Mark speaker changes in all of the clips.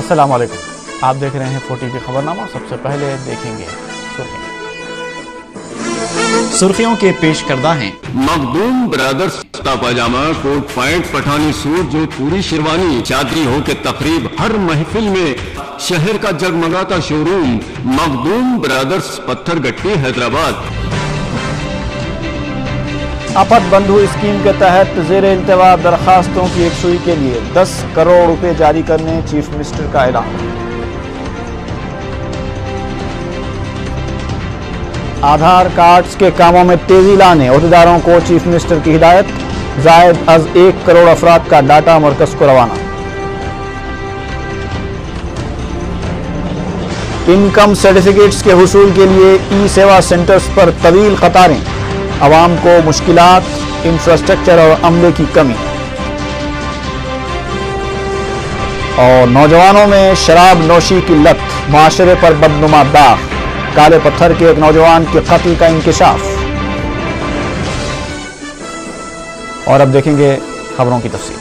Speaker 1: अस्सलाम वालेकुम, आप देख रहे हैं 4TV खबरनामा। सबसे पहले देखेंगे
Speaker 2: सुर्खियों के पेश करदा हैं।
Speaker 3: मखदूम ब्रदर्स कुर्ता पजामा, कोट पैंट, पठानी सूट, जो पूरी शेरवानी, चादरी हो के तकरीब, हर महफिल में शहर का जगमगाता शोरूम मखदूम ब्रदर्स, पत्थर गट्टी, हैदराबाद।
Speaker 1: आफत बंधु स्कीम के तहत जेर इल्तवा दरखास्तों की यकसुई के लिए 10 करोड़ रुपए जारी करने चीफ मिनिस्टर का ऐलान। आधार कार्ड्स के कामों में तेजी लाने ओहदेदारों को चीफ मिनिस्टर की हिदायत। जायद अज 1 करोड़ अफराद का डाटा मरकज को रवाना। इनकम सर्टिफिकेट्स के हुसूल के लिए ई सेवा सेंटर्स पर तवील कतारें, अवाम को मुश्किलात, इंफ्रास्ट्रक्चर और अमले की कमी। और नौजवानों में शराब नोशी की लत, माशरे पर बदनुमा दाग। काले पत्थर के एक नौजवान के कत्ल का इंकिशाफ। और अब देखेंगे खबरों की तफसील।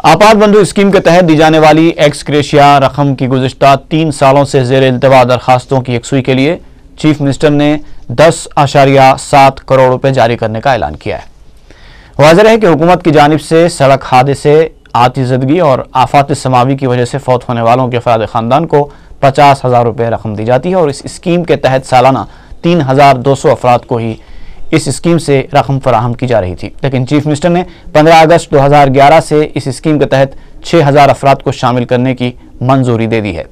Speaker 1: आपात बंधु स्कीम के तहत दी जाने वाली एक्स ग्रेशिया रकम की गुज़िश्ता 3 सालों से जेर इल्तवा दरखास्तों की यकसुई के लिए चीफ मिनिस्टर ने 10.7 करोड़ रुपए जारी करने का ऐलान किया है। वाज़ेह है कि हुकूमत की जानिब से सड़क हादसे, आतिज़दगी और आफात समावी की वजह से फौत होने वालों के अफराद ख़ानदान को 50,000 रुपये रकम दी जाती है और इस स्कीम के तहत सालाना 3,200 अफराद को ही इस स्कीम से रकम फराहम की जा रही थी। लेकिन चीफ मिनिस्टर ने 15 अगस्त 2011 से इस स्कीम के तहत 6,000 अफराद को शामिल करने की मंजूरी दे दी है।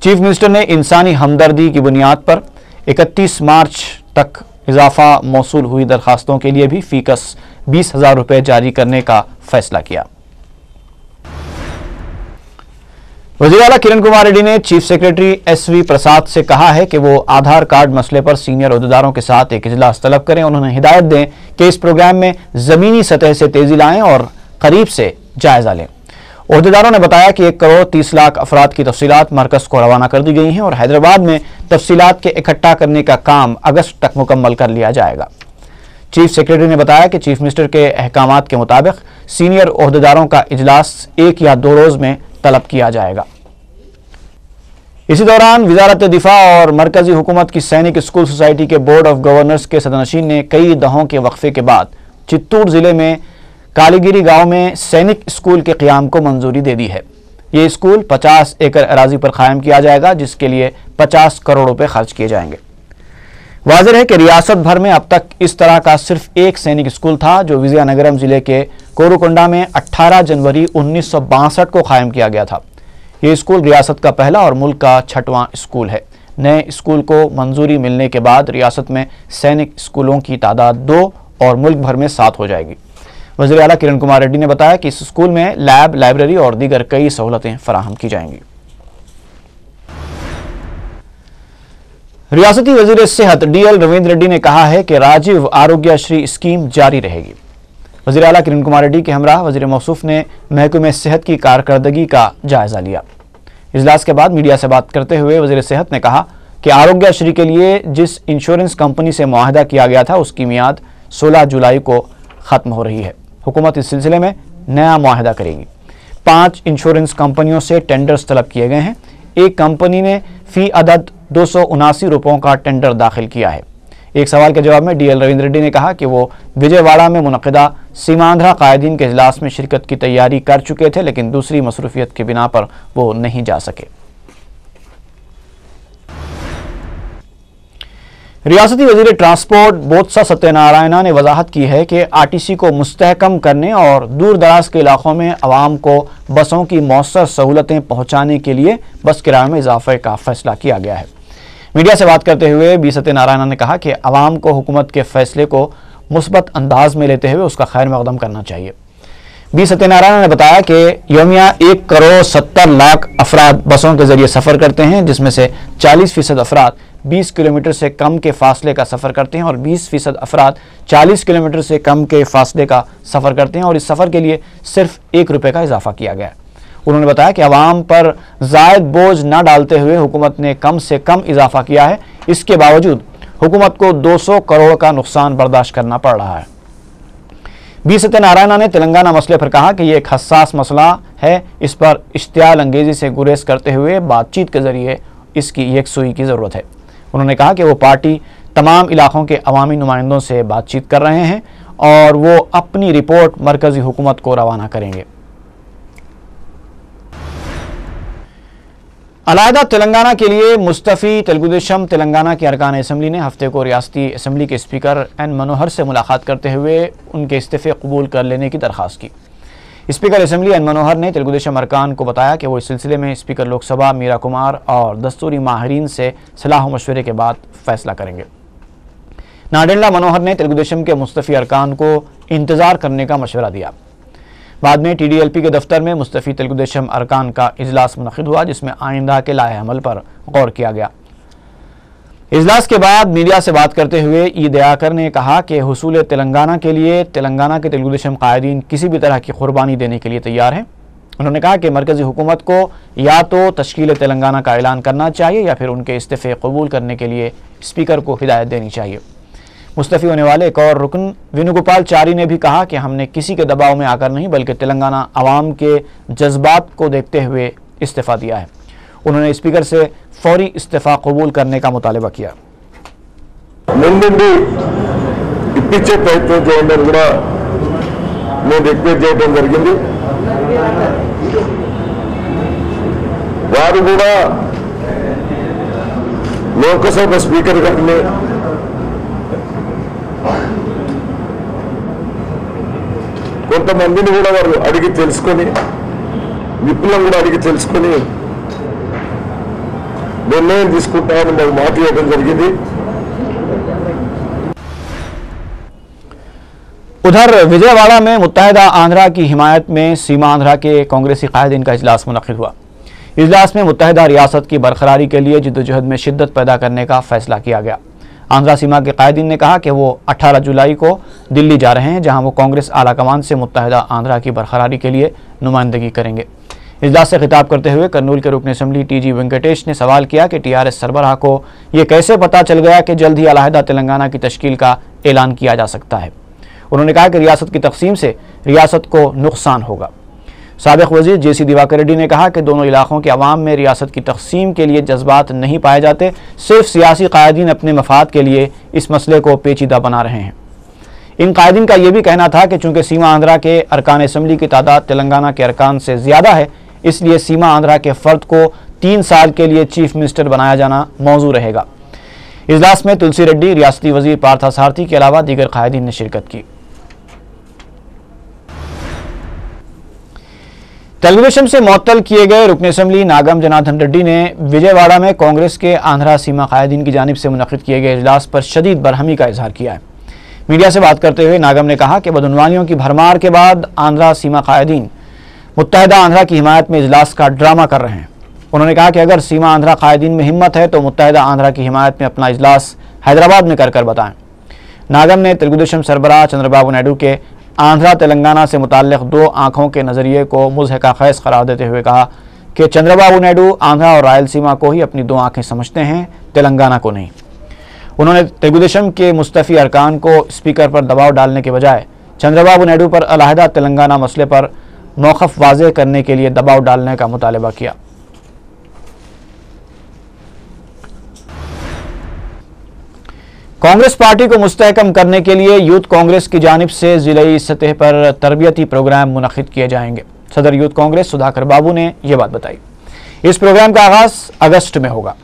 Speaker 1: चीफ मिनिस्टर ने इंसानी हमदर्दी की बुनियाद पर 31 मार्च तक इजाफा मौसूल हुई दरखास्तों के लिए भी फीकस 20,000 रुपये जारी करने का फैसला किया। वज़ीर आला किरण कुमार रेड्डी ने चीफ सेक्रेटरी SV प्रसाद से कहा है कि वो आधार कार्ड मसले पर सीनियर ओहदेदारों के साथ एक इजलास तलब करें। उन्होंने हिदायत दें कि इस प्रोग्राम में ज़मीनी सतह से तेजी लाएं और करीब से जायजा लें। ओहदेदारों ने बताया कि 1 करोड़ 30 लाख अफराद की तफसीलात मरकज को रवाना कर दी गई हैं और हैदराबाद में तफसीलात के इकट्ठा करने का काम अगस्त तक मुकम्मल कर लिया जाएगा। चीफ सेक्रेटरी ने बताया कि चीफ मिनिस्टर के अहकामात के मुताबिक सीनियर ओहदेदारों का इजलास 1 या 2 रोज में तलब किया जाएगा। इसी दौरान वजारत दिफा और मरकजी हुकूमत की सैनिक स्कूल सोसाइटी के बोर्ड ऑफ गवर्नर्स के सदनशीन ने कई दहों के वक्फे के बाद चित्तूर जिले में कालीगिरी गांव में सैनिक स्कूल के क़याम को मंजूरी दे दी है। ये स्कूल 50 एकड़ अराजी पर कायम किया जाएगा, जिसके लिए 50 करोड़ रुपए खर्च किए जाएंगे। वाज़ेह है कि रियासत भर में अब तक इस तरह का सिर्फ एक सैनिक स्कूल था, जो विजयनगरम जिले के कोरुकोंडा में 18 जनवरी 1962 को कायम किया गया था। ये स्कूल रियासत का पहला और मुल्क का 6वां स्कूल है। नए स्कूल को मंजूरी मिलने के बाद रियासत में सैनिक स्कूलों की तादाद 2 और मुल्क भर में 7 हो जाएगी। वज़ीर आला किरण कुमार रेड्डी ने बताया कि इस स्कूल में लैब, लाइब्रेरी और दीगर कई सहूलतें फराहम की जाएंगी। रियासती वज़ीर सेहत DL रविंद्र रेड्डी ने कहा है कि राजीव आरोग्यश्री स्कीम जारी रहेगी। वज़ीर आला किरण कुमार रेड्डी के हमरा वज़ीर मौसूफ ने महकमे सेहत की कारकर्दगी का जायजा लिया। इजलास के बाद मीडिया से बात करते हुए वज़ीर सेहत ने कहा कि आरोग्यश्री के लिए जिस इंश्योरेंस कंपनी से मुआहदा किया गया था, उसकी मियाद 16 जुलाई को ख़त्म हो रही है। हुकूमत इस सिलसिले में नया मुआहदा करेगी। 5 इंश्योरेंस कंपनियों से टेंडर्स तलब किए गए हैं। एक कंपनी ने फी अदद 279 रुपयों का टेंडर दाखिल किया है। एक सवाल के जवाब में DL रविंद्र रेड्डी ने कहा कि वो विजयवाड़ा में मुनक़िदा सीमांध्रा कायदीन के इजलास में शिरकत की तैयारी कर चुके थे, लेकिन दूसरी मसरूफियत की बिना पर वो नहीं जा सके। रियासती वज़ीर ट्रांसपोर्ट बोत्सा सत्यनारायणा ने वजाहत की है कि RTC को मुस्तहकम करने और दूर दराज के इलाकों में आवाम को बसों की मौसर सहूलतें पहुँचाने के लिए बस किराए में इजाफे का फैसला किया गया है। मीडिया से बात करते हुए B सत्यनारायणा ने कहा कि आवाम को हुकूमत के फैसले को मुस्बत अंदाज में लेते हुए उसका खैर मकदम करना चाहिए। B सत्यनारायणा ने बताया कि यौमिया 1 करोड़ 70 लाख अफराद बसों के जरिए सफ़र करते हैं, जिसमें से 40% अफराद 20 किलोमीटर से कम के फासले का सफ़र करते हैं और 20% अफराद 40 किलोमीटर से कम के फासले का सफ़र करते हैं और इस सफ़र के लिए सिर्फ 1 रुपये का इजाफा किया गया है। उन्होंने बताया कि आवाम पर जायद बोझ न डालते हुए हुकूमत ने कम से कम इजाफा किया है। इसके बावजूद हुकूमत को 200 करोड़ का नुकसान बर्दाश्त करना पड़ रहा है। बी सत्यनारायण ने तेलंगाना मसले पर कहा कि यह एक हसास मसला है, इस पर इश्तियाल अंगेजी से गुरेज करते हुए बातचीत के जरिए इसकी यकसुई की ज़रूरत है। उन्होंने कहा कि वो पार्टी तमाम इलाकों के अवामी नुमाइंदों से बातचीत कर रहे हैं और वो अपनी रिपोर्ट मरकजी हुकूमत को रवाना करेंगे। अलहदा तेलंगाना के लिए मुस्तफ़ी तेलुगुदेशम तेलंगाना के अरकान असम्बली ने हफ्ते को रियासती असम्बली के स्पीकर एन मनोहर से मुलाकात करते हुए उनके इस्तीफ़े कबूल कर लेने की दरख्वास्त की। स्पीकर असम्बली एन मनोहर ने तेलुगुदेशम अरकान को बताया कि वो इस सिलसिले में स्पीकर लोकसभा मीरा कुमार और दस्तूरी माहिरीन से सलाह मशवरे के बाद फैसला करेंगे। नाडेंडला मनोहर ने तेलुगुदेशम के मुस्तफ़ी अरकान को इंतजार करने का मशवरा दिया। बाद में TDLP के दफ्तर में मुस्तफ़ी तेलुगुदेशम अरकान का इजलास मुनक़िद हुआ, जिसमें आइंदा के लाए अमल पर गौर किया गया। इजलास के बाद मीडिया से बात करते हुए ई दयाकर ने कहा कि हुसूल तेलंगाना के लिए तेलंगाना के तेलुगुदेशम कायदीन किसी भी तरह की कुर्बानी देने के लिए तैयार हैं। उन्होंने कहा कि मरकज़ी हुकूमत को या तो तश्कील तेलंगाना का ऐलान करना चाहिए या फिर उनके इस्तीफ़े कबूल करने के लिए स्पीकर को हिदायत देनी चाहिए। मुस्तफ़ी होने वाले एक और रुकन वेणुगोपालचारी ने भी कहा कि हमने किसी के दबाव में आकर नहीं बल्कि तेलंगाना अवाम के जज्बात को देखते हुए इस्तीफ़ा दिया है। उन्होंने स्पीकर से फौरी इस्तीफ़ा कबूल करने का मुतालबा किया।
Speaker 4: ఇప్పించే ప్రయత్నం చేయండి కూడా నేను రిక్వెస్ట్ చేయడం జరిగింది। వారు కూడా లోకసభ స్పీకర్ గారిని కొంతమందిని కూడా వారు అడిగి తెలుసుకొని విప్లవం కూడా అడిగి తెలుసుకొని నిర్ణయం తీసుకుంటామని మాకు మాట ఇవ్వడం జరిగింది।
Speaker 1: उधर विजयवाड़ा में मुत्तहिदा आंध्रा की हिमायत में सीमा आंध्रा के कांग्रेसी कायदीन का इजलास मुनक़िद हुआ। इजलास में मुत्तहिदा रियासत की बरकरारी के लिए जिद्दोजहद में शिद्दत पैदा करने का फैसला किया गया। आंध्रा सीमा के कायदीन ने कहा कि वो 18 जुलाई को दिल्ली जा रहे हैं, जहां वो कांग्रेस आला कमान से मुत्तहिदा आंध्रा की बरकरारी के लिए नुमाइंदगी करेंगे। इजलास से खिताब करते हुए कर्नूल के रुकन असम्बली TG वेंकटेश ने सवाल किया कि TRS सरबराह को ये कैसे पता चल गया कि जल्द ही अलहदा तेलंगाना की तश्कील का ऐलान किया जा सकता है। उन्होंने कहा कि रियासत की तकसीम से रियासत को नुकसान होगा। साबिक वजीर JC दिवाकर रेड्डी ने कहा कि दोनों इलाकों के अवाम में रियासत की तकसीम के लिए जज्बात नहीं पाए जाते, सिर्फ सियासी कायदीन अपने मफाद के लिए इस मसले को पेचीदा बना रहे हैं। इन कायदीन का यह भी कहना था कि चूंकि सीमा आंध्रा के अरकान असम्बली की तादाद तेलंगाना के अरकान से ज़्यादा है, इसलिए सीमा आंध्रा के फ़र्द को 3 साल के लिए चीफ मिनिस्टर बनाया जाना मौजू रहेगा। इजलास में तुलसी रेड्डी, रियासती वजीर पार्था सारथी के अलावा दीगर कायदीन ने शिरकत की। तेलुगुदेशम से मुअत्तल किए गए रुकन असम्बली नागम जनार्दन रेड्डी ने विजयवाड़ा में कांग्रेस के आंध्रा सीमा कायदीन की जानिब से मुनक़िद किए गए इजलास पर शदीद बरहमी का इजहार किया है। मीडिया से बात करते हुए नागम ने कहा कि बदउनवानियों की भरमार के बाद आंध्रा सीमा कायदीन मुत्तहिदा आंध्रा की हिमायत में इजलास का ड्रामा कर रहे हैं। उन्होंने कहा कि अगर सीमा आंध्रा कायदीन में हिम्मत है तो मुत्तहिदा आंध्रा की हिमायत में अपना इजलास हैदराबाद में कर बताएं। नागम ने तेलुगुदेशम सरबराह चंद्रबाबू नायडू के आंध्रा तेलंगाना से मुताल्लिक़ 2 आँखों के नज़रिए को मुज़हिका ख़ैज़ करार देते हुए कहा कि चंद्रबाबू नायडू आंध्रा और रायलसीमा को ही अपनी 2 आँखें समझते हैं, तेलंगाना को नहीं। उन्होंने तेलुगुदेशम के मुस्तफ़ी अरकान को स्पीकर पर दबाव डालने के बजाय चंद्रबाबू नायडू पर अलहदा तेलंगाना मसले पर मौक़िफ़ वाज़ेह करने के लिए दबाव डालने का मुतालबा किया। कांग्रेस पार्टी को मुस्तहकम करने के लिए यूथ कांग्रेस की जानिब से ज़िलाई सतह पर तरबियती प्रोग्राम मुनक़िद किए जाएंगे। सदर यूथ कांग्रेस सुधाकर बाबू ने यह बात बताई। इस प्रोग्राम का आगाज़ अगस्त में होगा।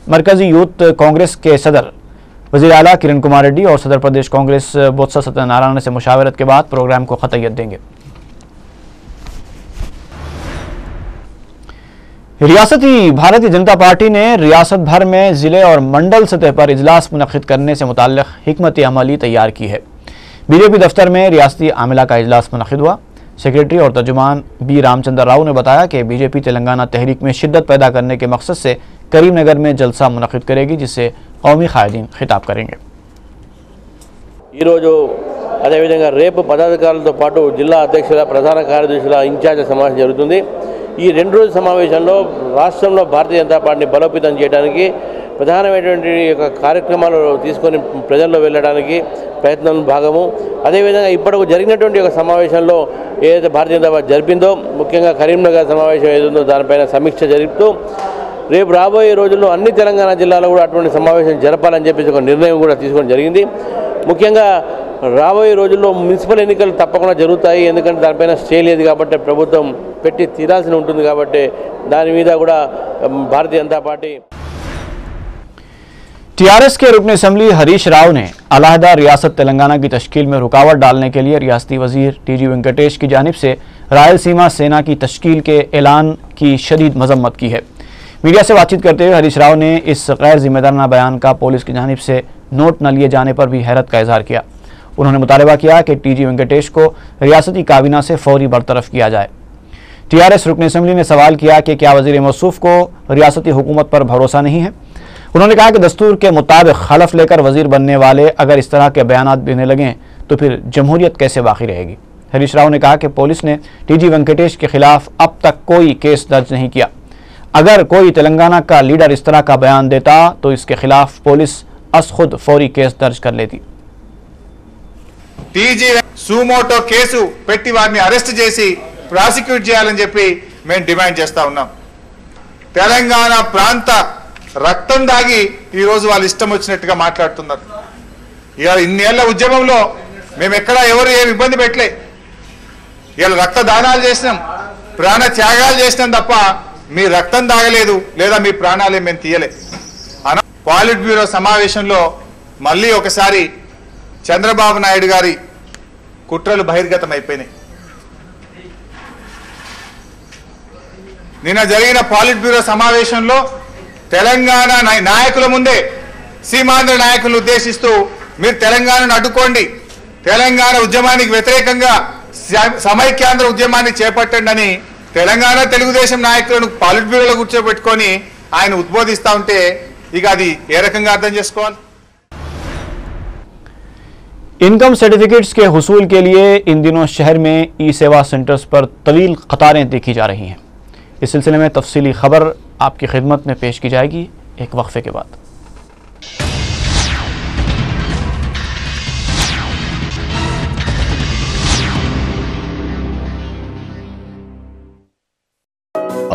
Speaker 1: मरकज़ी यूथ कांग्रेस के सदर वज़ीर आला किरण कुमार रेड्डी और सदर प्रदेश कांग्रेस बोत्सा सत्यनारायण से मुशावरत के बाद प्रोग्राम को ख़तय्यत देंगे। रियासती भारतीय जनता पार्टी ने रियासत भर में ज़िले और मंडल सतह पर इजलास मुनक़िद करने से मुताल्लिक़ हिकमत अमली तैयार की है। BJP दफ्तर में रियासती आमिला का इजलास मुनक़िद हुआ। सेक्रेटरी और तर्जुमान B रामचंद्र राव ने बताया कि BJP तेलंगाना तहरीक में शिद्दत पैदा करने के मकसद से करीमनगर में जलसा मुनक़िद करेगी, जिससे कौमी कायदीन खिताब करेंगे।
Speaker 5: అదేవిధంగా రేపు పదాధికారులతో పాటు జిల్లా అధ్యక్షుల ప్రధాన కార్యదర్శుల ఇన్ఛార్జ్ సమావేశం జరుగుతుంది। ఈ 2 రోజుల సమావేశంలో రాష్ట్రంలో భారతీయ జనతా పార్టీని బలోపేతం చేయడానికి ప్రధానమైనటువంటి యొక్క కార్యక్రమాలు తీసుకొని ప్రజల్లో వెళ్ళడానికి ప్రయత్నం భాగము. అదేవిధంగా ఇప్పటికు జరిగినటువంటి ఒక సమావేశంలో ఏదైతే భారతీయ జనతా పార్టీ జరిపిందో, ముఖ్యంగా కరీంనగర్ సమావేశం ఏదుందో దానిపైన సమీక్ష జరుపుతూ రేపు రాబోయే రోజుల్లో అన్ని తెలంగాణ జిల్లాలో కూడా అటువంటి సమావేశం జరపాలని చెప్పేసి ఒక నిర్ణయం కూడా తీసుకోవడం జరిగింది. ముఖ్యంగా రాబోయే రోజుల్లో మున్సిపల్ ఎన్నికలు తప్పకుండా జరుగుతాయి. ఎందుకంటే దానిపైన స్టే లేదు కాబట్టి ప్రభుత్వం పెట్టి తీరాల్సి ఉంటుంది కాబట్టి దాని మీద కూడా భారతీయ జనతా పార్టీ.
Speaker 1: टीआरएस के रुकन असम्बली हरीश राव ने अलहदा रियासत तेलंगाना की तश्कील में रुकावट डालने के लिए रियासती वजीर टीजी वेंकटेश की जानिब से रायलसीमा सेना की तश्कील के ऐलान की शदीद मजम्मत की है। मीडिया से बातचीत करते हुए हरीश राव ने इस गैर जिम्मेदाराना बयान का पुलिस की जानिब से नोट न लिए जाने पर भी हैरत का इजहार किया। उन्होंने मुतालबा किया कि टीजी वेंकटेश को रियासती काबीना से फौरी बरतरफ किया जाए। टीआरएस रुकन असम्बली ने सवाल किया कि क्या वजीर मौसूफ को रियासती हुकूमत पर भरोसा नहीं है। उन्होंने कहा कि दस्तूर के मुताबिक खलफ लेकर वजीर बनने वाले अगर इस तरह के बयानात देने लगें तो फिर जमहूरियत कैसे बाकी रहेगी। हरीश राव ने कहा कि पुलिस ने टीजी वेंकटेश के खिलाफ अब तक कोई केस दर्ज नहीं किया। अगर कोई तेलंगाना का लीडर इस तरह का बयान देता तो इसके खिलाफ पुलिस अस खुद फौरी केस दर्ज कर लेती।
Speaker 6: టీజీ సుమోటో కేసు పెట్టి వారిని అరెస్ట్ చేసి ప్రాసిక్యూట్ చేయాలని చెప్పి మేము డిమాండ్ చేస్తా ఉన్నాం. తెలంగాణ ప్రాంత రక్తం దాగి ఈ రోజు వాళ్ళు ఇష్టం వచ్చినట్టుగా మాట్లాడుతున్నారు. ఇవాళ ఇన్నేళ్ల ఉద్యమంలో మేము ఎక్కడా ఎవరు ఏమి ఇబ్బంది పెట్టలే. ఇవాళ రక్త దానాలు చేసినాం, ప్రాణ త్యాగాలు చేసినాం తప్ప మీ రక్తం దాగలేదు లేదా మీ ప్రాణాలే మేము తీయలే. పాలిట్ బ్యూరో సమావేశంలో మళ్ళీ ఒకసారి చంద్రబాబు నాయుడు గారి కుట్రలు బహిర్గతం అయిపోయినాయి. నిన్న జరిగిన పాలిట్ బ్యూరో సమావేశంలో తెలంగాణ నాయకుల ముందే సీమాంధ్ర నాయకులను ఉద్దేశిస్తూ మీరు తెలంగాణను అడ్డుకోండి, తెలంగాణ ఉద్యమానికి వ్యతిరేకంగా సమైక్యాంధ్ర ఉద్యమాన్ని చేపట్టండి అని తెలంగాణ తెలుగుదేశం నాయకులను పాలిట్ బ్యూరోలో కూర్చోబెట్టుకొని ఆయన ఉద్బోధిస్తా ఉంటే ఇక అది ఏ రకంగా అర్థం చేసుకోవాలి.
Speaker 1: इनकम सर्टिफिकेट्स के हुसूल के लिए इन दिनों शहर में ई सेवा सेंटर्स पर तवील कतारें देखी जा रही हैं। इस सिलसिले में तफसीली खबर आपकी खिदमत में पेश की जाएगी एक वक्फे के बाद।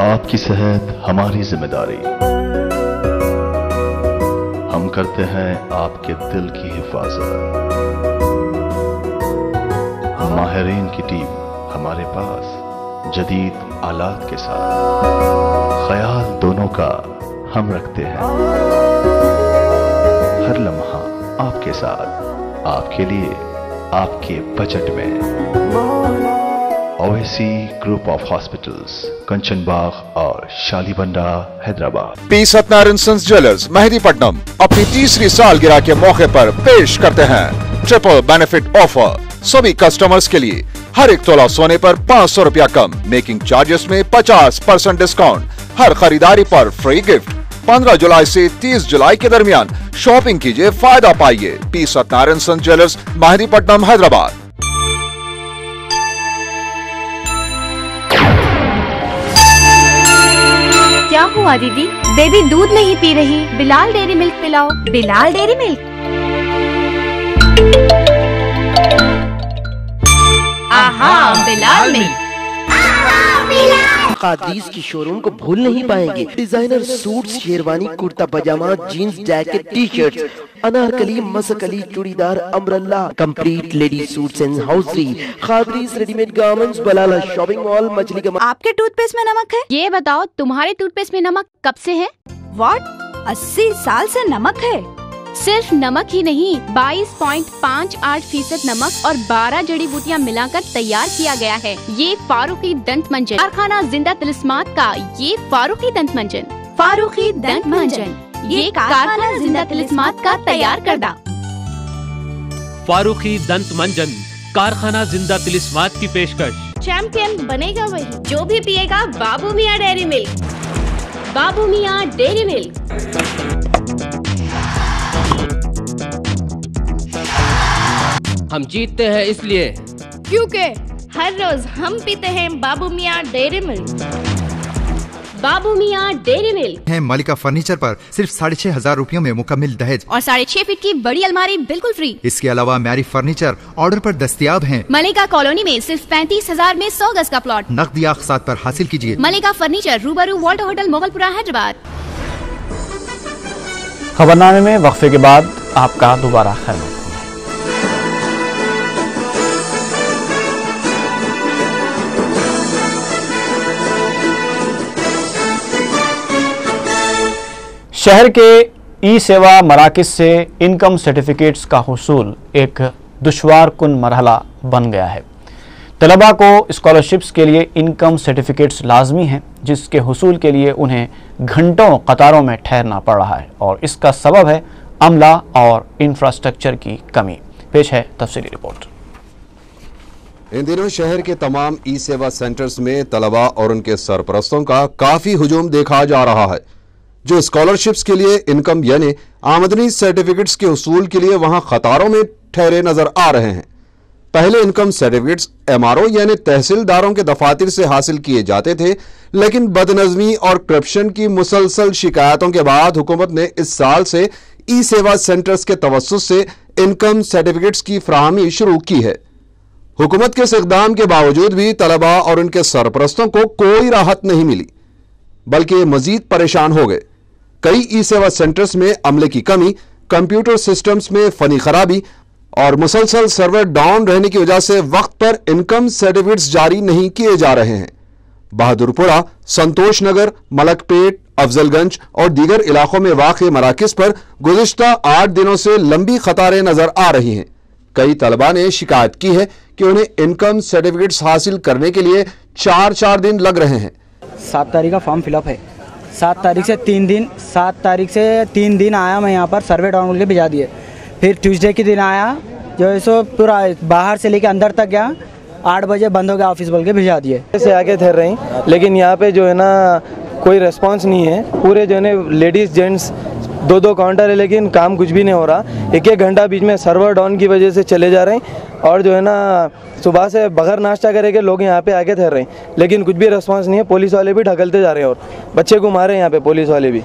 Speaker 7: आपकी सेहत हमारी जिम्मेदारी। हम करते हैं आपके दिल की हिफाजत। माहिरीन की टीम हमारे पास जदीद आलात के साथ, ख्याल दोनों का हम रखते हैं। हर लम्हा आपके साथ, आपके लिए, आपके बजट में। Owaisi group of hospitals, Kanchanbagh और Shalibanda, Hyderabad.
Speaker 8: P Satyanarayana sons jewellers Mehdipatnam अपनी तीसरी सालगिरह के मौके पर पेश करते हैं ट्रिपल बेनिफिट ऑफर। सभी कस्टमर्स के लिए हर एक तोला सोने पर 500 रुपया कम, मेकिंग चार्जेस में 50% डिस्काउंट, हर खरीदारी पर फ्री गिफ्ट। 15 जुलाई से 30 जुलाई के दरमियान शॉपिंग कीजिए, फायदा पाइए। P Satyanarayana sons jewellers Mehdipatnam, Hyderabad.
Speaker 9: क्या हुआ दीदी? बेबी दूध नहीं पी रही। बिलाल डेयरी मिल्क पिलाओ। Bilal dairy milk. आहा, बिलाल मिल्क।
Speaker 10: कादरीज की शोरूम को भूल नहीं पाएंगे। Designer suit, sherwani, kurta pyjama, jeans, jacket, T shirt, Anarkali, Masakali, churidar, umbrella, complete lady suits and hosiery. Qadri's readymade garments, Balala shopping mall, मछली का।
Speaker 9: आपके टूथपेस्ट में नमक है? ये बताओ तुम्हारे टूथपेस्ट में नमक कब से है? व्हाट? 80 साल से नमक है? सिर्फ नमक ही नहीं, 22.58% नमक और 12 जड़ी बूटियाँ मिलाकर तैयार किया गया है। ये फारूकी दंत मंजन, कारखाना जिंदा तिलिस्मात का ये फारूकी दंत मंजन। फारूकी दंत मंजन, ये कारखाना जिंदा तिलिस्मात का तैयार करदा।
Speaker 11: फारूकी दंत मंजन, कारखाना जिंदा तिलिस्मात की पेशकश।
Speaker 9: चैंपियन बनेगा वही जो भी पिएगा बाबू मियाँ डेयरी मिल्क। बाबू मियाँ डेयरी मिल्क।
Speaker 12: हम जीतते हैं इसलिए
Speaker 9: क्योंकि हर रोज हम पीते हैं बाबू मियाँ डेयरी मिल्क। बाबू मियाँ डेयरी मिल्क
Speaker 13: है मलिका फर्नीचर पर सिर्फ 6,500 रुपयों में मुकम्मल दहेज
Speaker 9: और 6.5 फीट की बड़ी अलमारी बिल्कुल फ्री।
Speaker 13: इसके अलावा मैरी फर्नीचर ऑर्डर पर दस्तयाब है।
Speaker 9: मलिका कॉलोनी में सिर्फ 35,000 में 100 गज का प्लॉट
Speaker 13: नकदी अक़सात पर हासिल कीजिए।
Speaker 9: मलिका फर्नीचर, रूबरू वॉल्टर होटल, मोगलपुरा, हैदराबाद।
Speaker 1: खबरनामे में वक्फे के बाद आपका दोबारा खैर। शहर के ई सेवा मराकिज से इनकम सर्टिफिकेट्स का हुसूल एक दुश्वार कुन मरहला बन गया है। तलबा को स्कॉलरशिप्स के लिए इनकम सर्टिफिकेट्स लाजमी हैं, जिसके हुसूल के लिए उन्हें घंटों कतारों में ठहरना पड़ रहा है और इसका सबब है अमला और इंफ्रास्ट्रक्चर की कमी। पेश है तफसीली रिपोर्ट।
Speaker 14: इन दिनों शहर के तमाम ई सेवा सेंटर्स में तलबा और उनके सरपरस्तों का काफी हुजूम देखा जा रहा है, जो स्कॉलरशिप्स के लिए इनकम यानी आमदनी सर्टिफिकेट्स के उसूल के लिए वहां कतारों में ठहरे नजर आ रहे हैं। पहले इनकम सर्टिफिकेट्स एमआरओ यानी तहसीलदारों के दफातर से हासिल किए जाते थे, लेकिन बदनजमी और करप्शन की मुसलसल शिकायतों के बाद हुकूमत ने इस साल से ई सेवा सेंटर्स के तवस्सुस से इनकम सर्टिफिकेट्स की फराहमी शुरू की है। हुकूमत के इस इक़दाम के बावजूद भी तलबा और उनके सरपरस्तों को कोई राहत नहीं मिली, बल्कि मजीद परेशान हो गए। कई ई सेवा सेंटर्स में अमले की कमी, कंप्यूटर सिस्टम्स में फनी खराबी और मुसलसल सर्वर डाउन रहने की वजह से वक्त पर इनकम सर्टिफिकेट्स जारी नहीं किए जा रहे हैं। बहादुरपुरा, संतोष नगर, मलकपेट, अफजलगंज और दीगर इलाकों में वाक़ मराकिज़ पर गुज़िश्ता 8 दिनों से लंबी कतारें नजर आ रही हैं। कई तलबा ने शिकायत की है कि उन्हें इनकम सर्टिफिकेट्स हासिल करने के लिए 4 दिन लग रहे हैं।
Speaker 15: 7 तारीख का फॉर्म फिलअप है, 7 तारीख से 3 दिन आया, मैं यहाँ पर सर्वे डाउन करके भिजा दिए। फिर ट्यूसडे के दिन आया, जो है सो पूरा बाहर से लेके अंदर तक गया, 8 बजे बंद हो गया ऑफिस बोल के भिजा दिए।
Speaker 16: से आके ठहर रही, लेकिन यहाँ पे जो है ना कोई रेस्पॉन्स नहीं है। पूरे जो है ना लेडीज़ जेंट्स 2 काउंटर है, लेकिन काम कुछ भी नहीं हो रहा। 1 घंटा बीच में सर्वर डाउन की वजह से चले जा रहे हैं और जो है ना सुबह से बगैर नाश्ता करेंगे लोग यहाँ पे आके ठहर रहे हैं, लेकिन कुछ भी रेस्पॉन्स नहीं है। पुलिस वाले भी ढकलते जा रहे हैं और बच्चे को मारे यहाँ पे पुलिस वाले भी।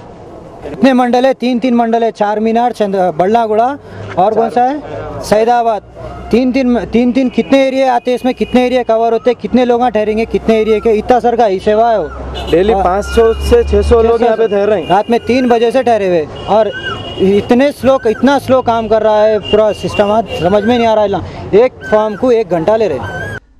Speaker 15: इतने मंडल है, 3 मंडल है, 4 मीनार, बल्लागुड़ा और कौन सा है सैदाबाद। 3 कितने एरिया आते हैं, इसमें कितने एरिया कवर होते हैं, कितने लोग ठहरेंगे, कितने एरिया के, इतना सर का ई सेवा है वो।
Speaker 16: डेली 500 से 600 लोग यहाँ पे ठहर रहे हैं।
Speaker 15: रात में 3 बजे से ठहरे हुए और इतना स्लो काम कर रहा है पूरा सिस्टम, समझ में नहीं आ रहा है। एक फॉर्म को 1 घंटा ले रहे।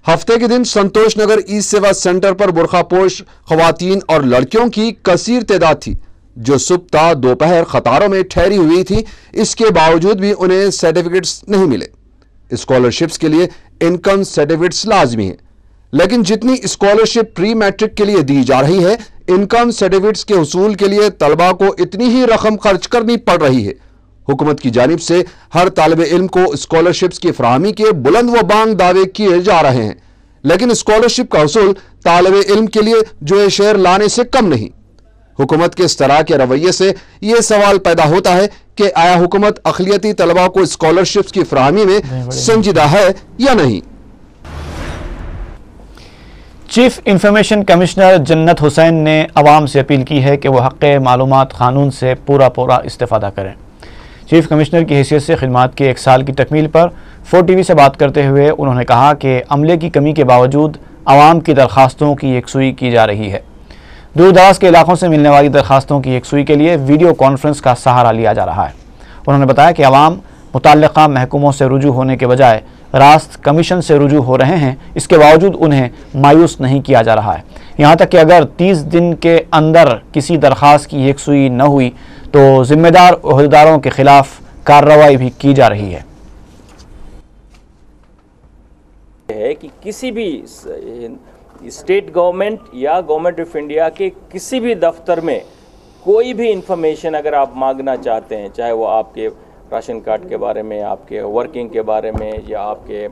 Speaker 14: हफ्ते के दिन संतोष नगर ई सेवा सेंटर पर बुरखापोश खवातीन और लड़कियों की कसीर तादाद थी, जो सुबह दोपहर कतारों में ठहरी हुई थी। इसके बावजूद भी उन्हें सर्टिफिकेट्स नहीं मिले। स्कॉलरशिप्स के लिए इनकम सर्टिफिकेट्स लाजमी है, लेकिन जितनी स्कॉलरशिप प्री मैट्रिक के लिए दी जा रही है, इनकम सर्टिफिकेट्स के हुसूल के लिए तलबा को इतनी ही रकम खर्च करनी पड़ रही है। हुकूमत की जानिब से हर तालिब इल्म को स्कॉलरशिप्स की फराहमी के बुलंद व बांग दावे किए जा रहे हैं, लेकिन स्कॉलरशिप का हुसूल तालिब इल्म के लिए जो शेयर लाने से कम नहीं। हुकूमत के इस तरह के रवैये से यह सवाल पैदा होता है कि आया हुकूमत अक़लियती तलबा को स्कॉलरशिप्स की फराहमी में संजीदा है या नहीं।
Speaker 1: चीफ इंफॉर्मेशन कमिश्नर जन्नत हुसैन ने अवाम से अपील की है कि वह हक़ मालूमात कानून से पूरा इस्तेफादा करें। चीफ कमिश्नर की हैसियत से खिदमात के 1 साल की तकमील पर 4TV से बात करते हुए उन्होंने कहा कि अमले की कमी के बावजूद आवाम की दरख्वास्तों की यकसुई की जा रही है। दूर दराज के इलाकों से मिलने वाली दरख्वास्तों की यकसुई के लिए वीडियो कॉन्फ्रेंस का सहारा लिया जा रहा है। उन्होंने बताया कि आवाम मुतल्लिक़ा महकमों से रुजू होने के बजाय रास्त कमीशन से रुजू हो रहे हैं, इसके बावजूद उन्हें मायूस नहीं किया जा रहा है। यहाँ तक कि अगर 30 दिन के अंदर किसी दरख्वास्त की यकसुई न हुई तो जिम्मेदार ओहदेदारों के खिलाफ कार्रवाई भी की जा रही है।
Speaker 17: कि किसी भी स्टेट गवर्नमेंट या गवर्नमेंट ऑफ इंडिया के किसी भी दफ्तर में कोई भी इंफॉर्मेशन अगर आप मांगना चाहते हैं, चाहे वो आपके राशन कार्ड के बारे में, आपके वर्किंग के बारे में, या आपके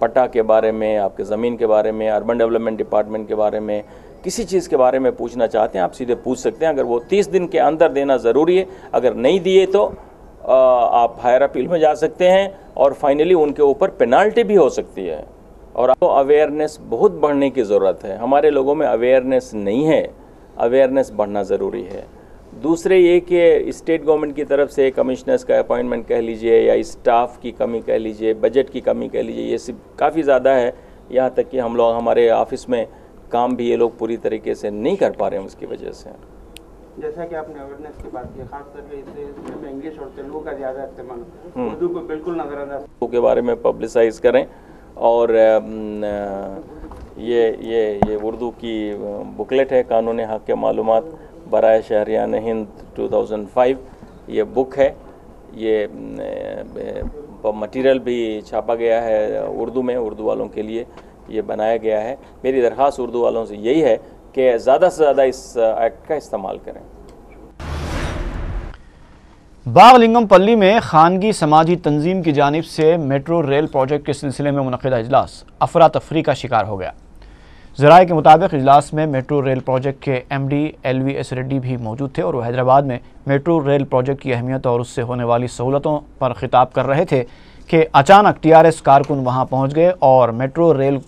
Speaker 17: पट्टा के बारे में, आपके ज़मीन के बारे में, अर्बन डेवलपमेंट डिपार्टमेंट के बारे में, किसी चीज़ के बारे में पूछना चाहते हैं, आप सीधे पूछ सकते हैं। अगर वो 30 दिन के अंदर देना ज़रूरी है, अगर नहीं दिए तो आप हायर अपील में जा सकते हैं और फाइनली उनके ऊपर पेनाल्टी भी हो सकती है। और आपको अवेयरनेस बहुत बढ़ने की ज़रूरत है। हमारे लोगों में अवेयरनेस नहीं है। अवेयरनेस बढ़ना ज़रूरी है। दूसरे ये कि स्टेट गवर्नमेंट की तरफ से कमिश्नर्स का अपॉइंटमेंट कह लीजिए या स्टाफ की कमी कह लीजिए, बजट की कमी कह लीजिए, ये सब काफ़ी ज़्यादा है। यहाँ तक कि हम लोग हमारे ऑफिस में काम भी ये लोग पूरी तरीके से नहीं कर पा रहे हैं उसकी वजह से।
Speaker 18: जैसा कि आपने अवेयरनेस की बात की, खास करके इसमें इंग्लिश और तेलुगु का ज़्यादा इस्तेमाल, उर्दू को बिल्कुल नज़रअंदाज
Speaker 17: के बारे में पब्लिसाइज करें। और ये उर्दू की बुकलेट है, कानून हक़ के मालूमात बराए शहरियान हिंद 2005, ये बुक है। ये मटेरियल भी छापा गया है उर्दू में, उर्दू वालों के लिए ये बनाया गया है। मेरी दरख्वास्त उर्दू वालों से यही है कि ज़्यादा से ज़्यादा इस एक्ट का इस्तेमाल करें।
Speaker 1: बागलिंगमपल्ली में खानगी समाजी तंजीम की जानिब से मेट्रो रेल प्रोजेक्ट के सिलसिले में मुनक़िदा इजलास अफरा तफरी का शिकार हो गया। ज़राए के मुताबिक इजलास में मेट्रो रेल प्रोजेक्ट के MD LVS रेड्डी भी मौजूद थे और वह हैदराबाद में मेट्रो रेल प्रोजेक्ट की अहमियत और उससे होने वाली सहूलतों पर खिताब कर रहे थे कि अचानक TRS कारकुन वहां पहुंच गए और मेट्रो रेल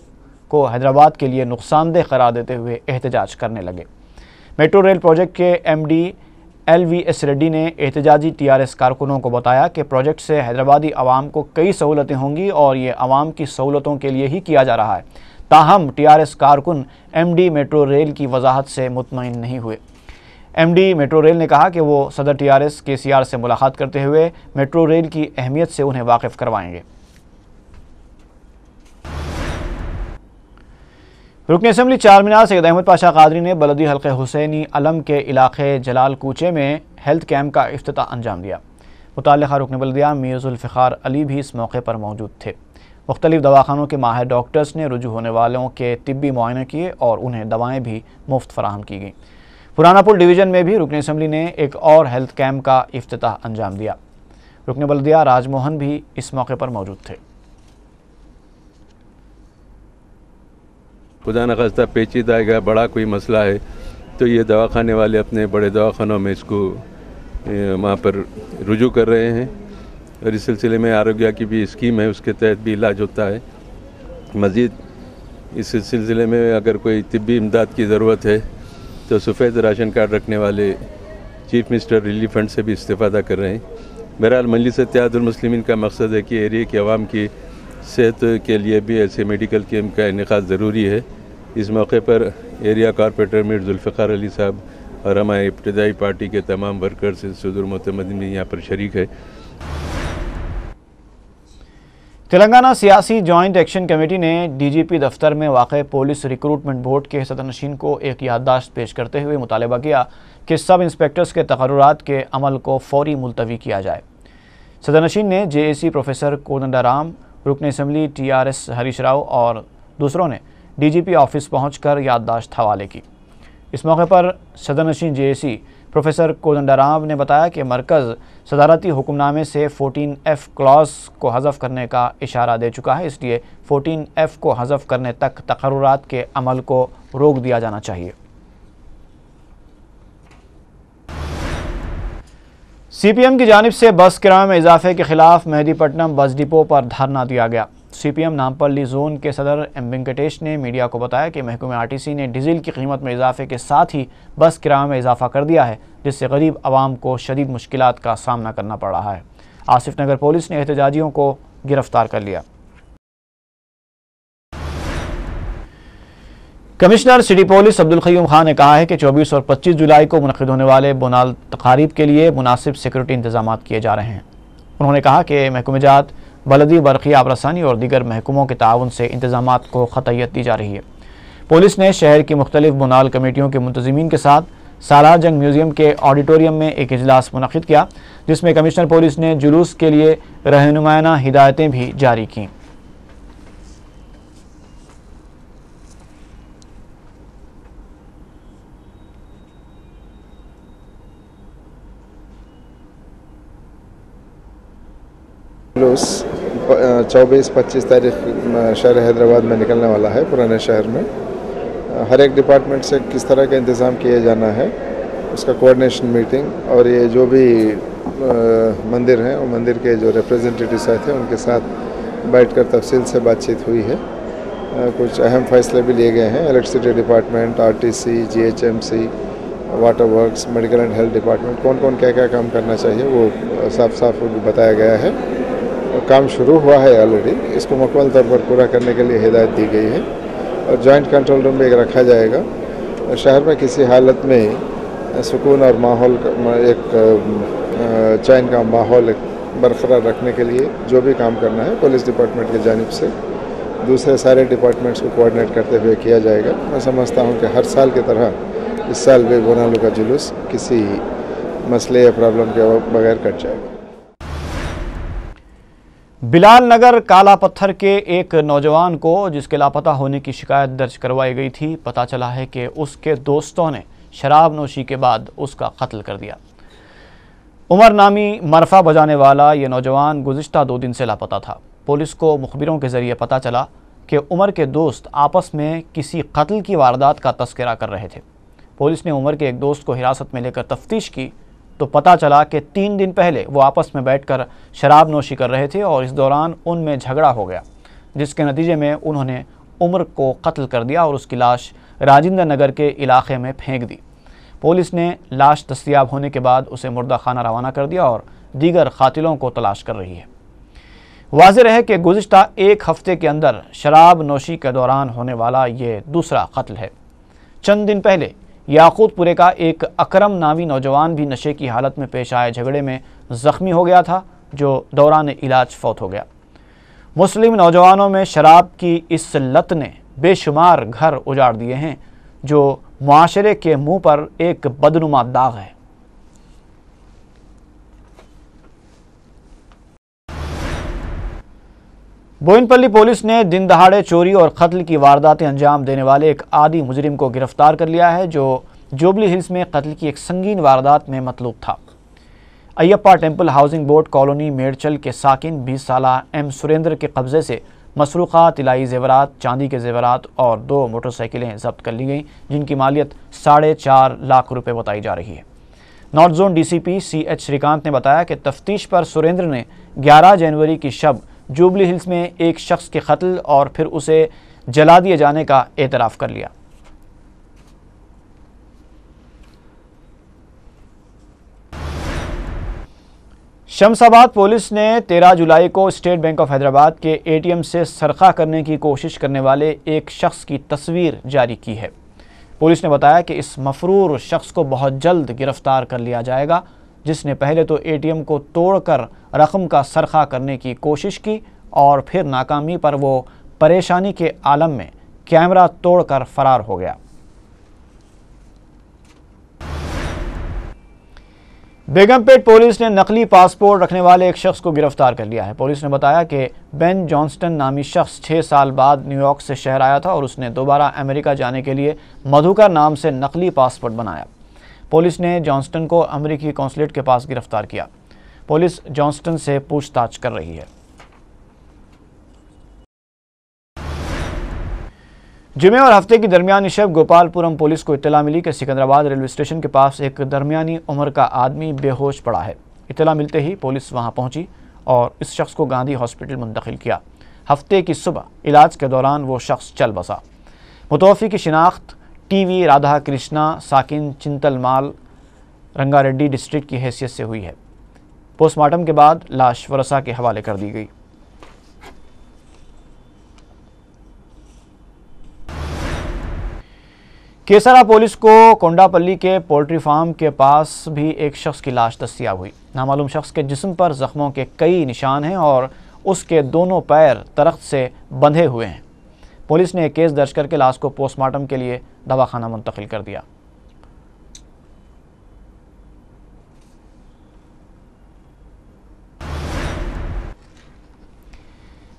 Speaker 1: को हैदराबाद के लिए नुकसानदेह करार देते हुए एहतजाज करने लगे। मेट्रो रेल प्रोजेक्ट के MD LVS रेड्डी ने एहतजाजी TRS कारकुनों को बताया कि प्रोजेक्ट से हैदराबादी आवाम को कई सहूलतें होंगी और ये आवाम की सहूलतों के लिए ही किया जा रहा है। ताहम TRS कारकुन MD मेट्रो रेल की वजाहत से मुतमईन नहीं हुए। MD मेट्रो रेल ने कहा कि वो सदर TRS KCR से मुलाकात करते हुए मेट्रो रेल की अहमियत से उन्हें वाकिफ करवाएंगे। रुकन असम्बली चारमीनार सैयद अहमद पाशा कादरी ने बलदी हल्के हुसैनी अलम के इलाके जलाल कूचे में हेल्थ कैंप का इफ्तिताह अंजाम दिया। मुताल्लिक़ा रुकन बल्दिया मीर जुल्फ़िकार अली भी इस मौके पर मौजूद थे। मुख्तलिफ दवाखानों के माहिर डॉक्टर्स ने रुजू होने वालों के तिब्बी मुआयने किए और उन्हें दवाएँ भी मुफ्त फराहम की गईं। पुराना पुल डिवीज़न में भी रुकन असम्बली ने एक और हेल्थ कैंप का इफ्तिताह अंजाम दिया। रुकन बल्दिया राजमोहन भी इस मौके पर मौजूद थे।
Speaker 19: खुदा न खास्ता पेचीदा है, बड़ा कोई मसला है तो ये दवाखाने वाले अपने बड़े दवाखानों में इसको वहाँ पर रुजू कर रहे हैं और इस सिलसिले में आरोग्य की भी स्कीम है, उसके तहत भी इलाज होता है। मज़ीद इस सिलसिले में अगर कोई तिब्बी इमदाद की ज़रूरत है तो सफ़ेद राशन कार्ड रखने वाले चीफ मिनिस्टर रिलीफ फंड से भी इस्तेफ़ादा कर रहे हैं। बहरहाल मजलिस इत्तेहादुल मुस्लिमीन का मकसद है कि एरिया के अवाम की सेहत के लिए भी ऐसे मेडिकल कैंप का इनेकाद ज़रूरी है। इस मौके पर एरिया कॉरपोरेटर मीर जुल्फ़िकार अली साहब और हमारे इब्तदाई पार्टी के तमाम वर्कर्स सदर मोतमदीन भी यहाँ पर शरीक है।
Speaker 1: तेलंगाना सियासी जॉइंट एक्शन कमेटी ने DGP दफ्तर में वाक़ पुलिस रिक्रूटमेंट बोर्ड के सदरनशीन को एक याददाश्त पेश करते हुए मुतालबा किया कि सब इंस्पेक्टर्स के तकर्रुरात के अमल को फौरी मुलतवी किया जाए। सदरनशीन ने JAC प्रोफेसर कोदंडाराम, रुकन असम्बली TRS हरीश राव और दूसरों ने DGP ऑफिस पहुंचकर याददाश्त हवाले की। इस मौके पर सदरनशीन JAC प्रोफेसर कोदंडाराम ने बताया कि मरकज़ सदारती हुक्मनामे से 14F क्लॉज को हज़फ करने का इशारा दे चुका है, इसलिए 14F को हज़फ करने तक तकर्रुरात के अमल को रोक दिया जाना चाहिए। CPM की जानिब से बस किराए में इजाफे के खिलाफ मेहदीपट्टनम बस डिपो पर धरना दिया गया। CPM नामपल्ली जोन के सदर M वेंकटेश ने मीडिया को बताया कि महकमे RTC ने डीजल की कीमत में इजाफे के साथ ही बस किराए में इजाफा कर दिया है, जिससे गरीब आवाम को शदीद मुश्किलात का सामना करना पड़ रहा है। आसिफ नगर पुलिस ने एहतजाजियों को गिरफ्तार कर लिया। Commissioner city police Abdul Qayyum Khan ने कहा है कि 24 और 25 जुलाई को मुनक़िद होने वाले बोनाल तकारीब के लिए मुनासिब सिक्योरिटी इंतजाम किए जा रहे हैं। उन्होंने कहा कि महकमे जात, बलदी, बरक़ी, आबरसानी और दीगर महकमों के ताउन से इंतजामात को ख़तय्यत दी जा रही है। पुलिस ने शहर की मुख्तलिफ बोनाल कमेटियों के मुंतज़मीन के साथ सालार जंग म्यूज़ियम के ऑडिटोरियम में एक इजलास मुनक़िद किया, जिसमें कमिश्नर पुलिस ने जुलूस के लिए रहनुमाना हिदायतें भी जारी कीं।
Speaker 20: जुलूस 24-25 तारीख शहर हैदराबाद में निकलने वाला है। पुराने शहर में हर एक डिपार्टमेंट से किस तरह का इंतज़ाम किया जाना है, उसका कोऑर्डिनेशन मीटिंग, और ये जो भी मंदिर हैं वो मंदिर के जो रिप्रेजेंटेटिव्स आए थे उनके साथ बैठकर तफसील से बातचीत हुई है। कुछ अहम फैसले भी लिए गए हैं। Electricity department, RTC, GHMC water works, medical and health department, कौन कौन क्या क्या काम करना चाहिए वो साफ साफ बताया गया है। और काम शुरू हुआ है ऑलरेडी, इसको मुकम्मल तौर पर पूरा करने के लिए हिदायत दी गई है और जॉइंट कंट्रोल रूम में एक रखा जाएगा। शहर में किसी हालत में सुकून और माहौल एक चैन का माहौल बरकरार रखने के लिए जो भी काम करना है पुलिस डिपार्टमेंट की जानिब से दूसरे सारे डिपार्टमेंट्स को कोऑर्डिनेट करते हुए किया जाएगा। मैं समझता हूं कि हर साल की तरह इस साल भी बोनालू का जुलूस किसी मसले या प्रॉब्लम के बगैर कट जाएगा।
Speaker 1: बिलाल नगर काला पत्थर के एक नौजवान को जिसके लापता होने की शिकायत दर्ज करवाई गई थी, पता चला है कि उसके दोस्तों ने शराब नोशी के बाद उसका कत्ल कर दिया। उमर नामी मरफा बजाने वाला ये नौजवान गुज़िश्ता 2 दिन से लापता था। पुलिस को मुखबिरों के ज़रिए पता चला कि उमर के दोस्त आपस में किसी कत्ल की वारदात का तस्करा कर रहे थे। पुलिस ने उमर के एक दोस्त को हिरासत में लेकर तफ्तीश की तो पता चला कि 3 दिन पहले वो आपस में बैठकर शराब नोशी कर रहे थे और इस दौरान उनमें झगड़ा हो गया, जिसके नतीजे में उन्होंने उमर को कत्ल कर दिया और उसकी लाश राजेंद्र नगर के इलाके में फेंक दी। पुलिस ने लाश दस्तयाब होने के बाद उसे मुर्दा खाना रवाना कर दिया और दीगर कातिलों को तलाश कर रही है। वाज़ेह रहे कि गुज़िश्ता 1 हफ्ते के अंदर शराब नोशी के दौरान होने वाला ये दूसरा कत्ल है। चंद दिन पहले याकूतपुरे का एक अकरम नामी नौजवान भी नशे की हालत में पेश आए झगड़े में ज़ख्मी हो गया था, जो दौरान इलाज फौत हो गया। मुस्लिम नौजवानों में शराब की इस लत ने बेशुमार घर उजाड़ दिए हैं, जो मुआशरे के मुंह पर एक बदनुमा दाग है। बोयनपल्ली पुलिस ने दिन दहाड़े चोरी और कत्ल की वारदातें अंजाम देने वाले एक आदी मुजरिम को गिरफ्तार कर लिया है, जो जुबली हिल्स में कत्ल की एक संगीन वारदात में मतलूब था। Ayyappa temple housing board colony Medchal के साकिन 20 साला एम सुरेंद्र के कब्जे से मसरूक़ा तिलाई जेवरात, चांदी के जेवरात और 2 मोटरसाइकिलें जब्त कर ली गईं, जिनकी मालियत 4.5 लाख रुपए बताई जा रही है। North zone DCP CH Srikanth ने बताया कि तफ्तीश पर सुरेंद्र ने 11 जनवरी की शब जुबली हिल्स में एक शख्स के कत्ल और फिर उसे जला दिए जाने का एतराफ़ कर लिया। शमशाबाद पुलिस ने 13 जुलाई को स्टेट बैंक ऑफ हैदराबाद के ATM से सरका करने की कोशिश करने वाले एक शख्स की तस्वीर जारी की है। पुलिस ने बताया कि इस मफरूर शख्स को बहुत जल्द गिरफ्तार कर लिया जाएगा, जिसने पहले तो ATM को तोड़कर रकम का सरका करने की कोशिश की और फिर नाकामी पर वो परेशानी के आलम में कैमरा तोड़कर फरार हो गया। बेगमपेट पुलिस ने नकली पासपोर्ट रखने वाले एक शख्स को गिरफ्तार कर लिया है। पुलिस ने बताया कि बेन जॉनस्टन नामी शख्स 6 साल बाद न्यूयॉर्क से शहर आया था और उसने दोबारा अमेरिका जाने के लिए मधुकर नाम से नकली पासपोर्ट बनाया। पुलिस ने जॉनस्टन को अमेरिकी कौंसलेट के पास गिरफ्तार किया। पुलिस जॉनस्टन से पूछताछ कर रही है। जुमे और हफ्ते की दरमियानी शब गोपालपुरम पुलिस को इत्तला मिली कि सिकंदराबाद रेलवे स्टेशन के पास एक दरमियानी उम्र का आदमी बेहोश पड़ा है। इत्तला मिलते ही पुलिस वहां पहुंची और इस शख्स को गांधी हॉस्पिटल मुंतकिल किया। हफ्ते की सुबह इलाज के दौरान वो शख्स चल बसा। मुतवफ़ी की शिनाख्त TV राधा कृष्णा साकिन चिंतलमाल रंगारेड्डी डिस्ट्रिक्ट की हैसियत से हुई है। पोस्टमार्टम के बाद लाश वरसा के हवाले कर दी गई। केसरा पुलिस को कोंडापल्ली के पोल्ट्री फार्म के पास भी एक शख्स की लाश दस्तयाब हुई। नामालूम शख्स के जिस्म पर जख्मों के कई निशान हैं और उसके दोनों पैर तख्त से बंधे हुए हैं। पुलिस ने एक केस दर्ज करके लाश को पोस्टमार्टम के लिए दवाखाना मुंतकिल कर दिया।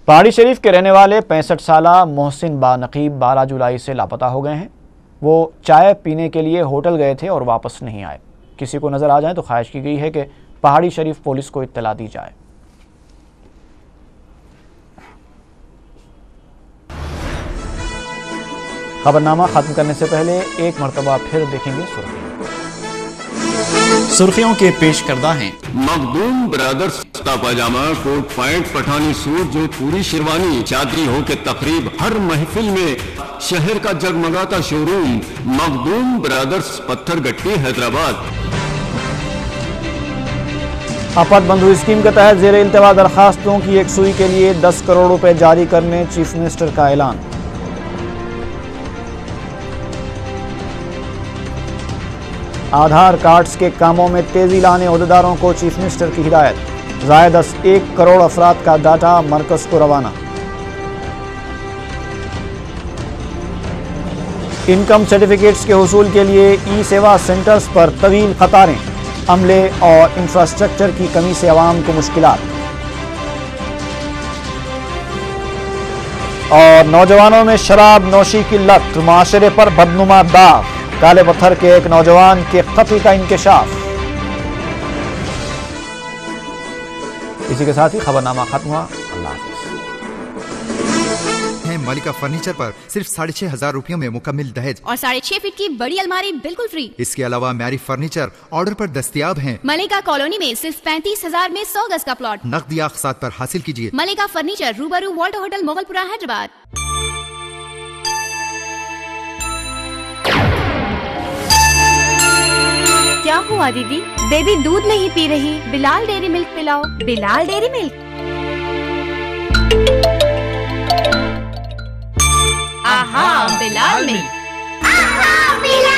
Speaker 1: पहाड़ी शरीफ के रहने वाले 65 साला मोहसिन बानकीब 12 जुलाई से लापता हो गए हैं। वो चाय पीने के लिए होटल गए थे और वापस नहीं आए। किसी को नजर आ जाए तो ख्वाहिश की गई है कि पहाड़ी शरीफ पुलिस को इत्तला दी जाए। खबरनामा खत्म करने से पहले एक मरतबा फिर देखेंगे
Speaker 2: सुर्खियों के पेश करदा हैं
Speaker 3: मखदूम ब्रदर्स कुर्ता पजामा, कोट पैंट, पठानी सूट, जो पूरी शेरवानी, चादरी हो के तकरीब, हर महफिल में शहर का जगमगाता शोरूम मखदूम ब्रदर्स पत्थरगट्टी हैदराबाद।
Speaker 1: आफत बंधु स्कीम के तहत जेर इल्तवा दरखास्तों की एक सुई के लिए 10 करोड़ रुपए जारी करने चीफ मिनिस्टर का ऐलान। आधार कार्ड्स के कामों में तेजी लाने ओहदेदारों को चीफ मिनिस्टर की हिदायत। ज़ायद 1 करोड़ अफराद का डाटा मरकज को रवाना। इनकम सर्टिफिकेट्स के हुसूल के लिए ई सेवा सेंटर्स पर तवील कतारें, अमले और इंफ्रास्ट्रक्चर की कमी से आवाम को मुश्किलात। और नौजवानों में शराब नोशी की लत, माशरे पर बदनुमा दाग। काले पत्थर के एक नौजवान के कत्ल का इंकशाफ। इसी के साथ ही खबरनामा खत्म हुआ। अल्लाह हाफिज।
Speaker 13: है मालिका फर्नीचर पर सिर्फ 6,500 रुपयों में मुकम्मल दहेज
Speaker 9: और 6.5 फीट की बड़ी अलमारी बिल्कुल फ्री।
Speaker 13: इसके अलावा मैरी फर्नीचर ऑर्डर पर दस्तयाब हैं।
Speaker 9: मलिका कॉलोनी में सिर्फ 35,000 में 100 गज का प्लॉट।
Speaker 13: नकदी अक़सात पर हासिल कीजिए।
Speaker 9: मलिका फर्नीचर, रूबरू वॉल्टर होटल, मोगलपुरा, हैदराबाद। क्या हुआ दीदी? बेबी दूध नहीं पी रही। बिलाल डेयरी मिल्क पिलाओ। Bilal dairy milk. आहा बिलाल मिल्क। आहा बिलाल।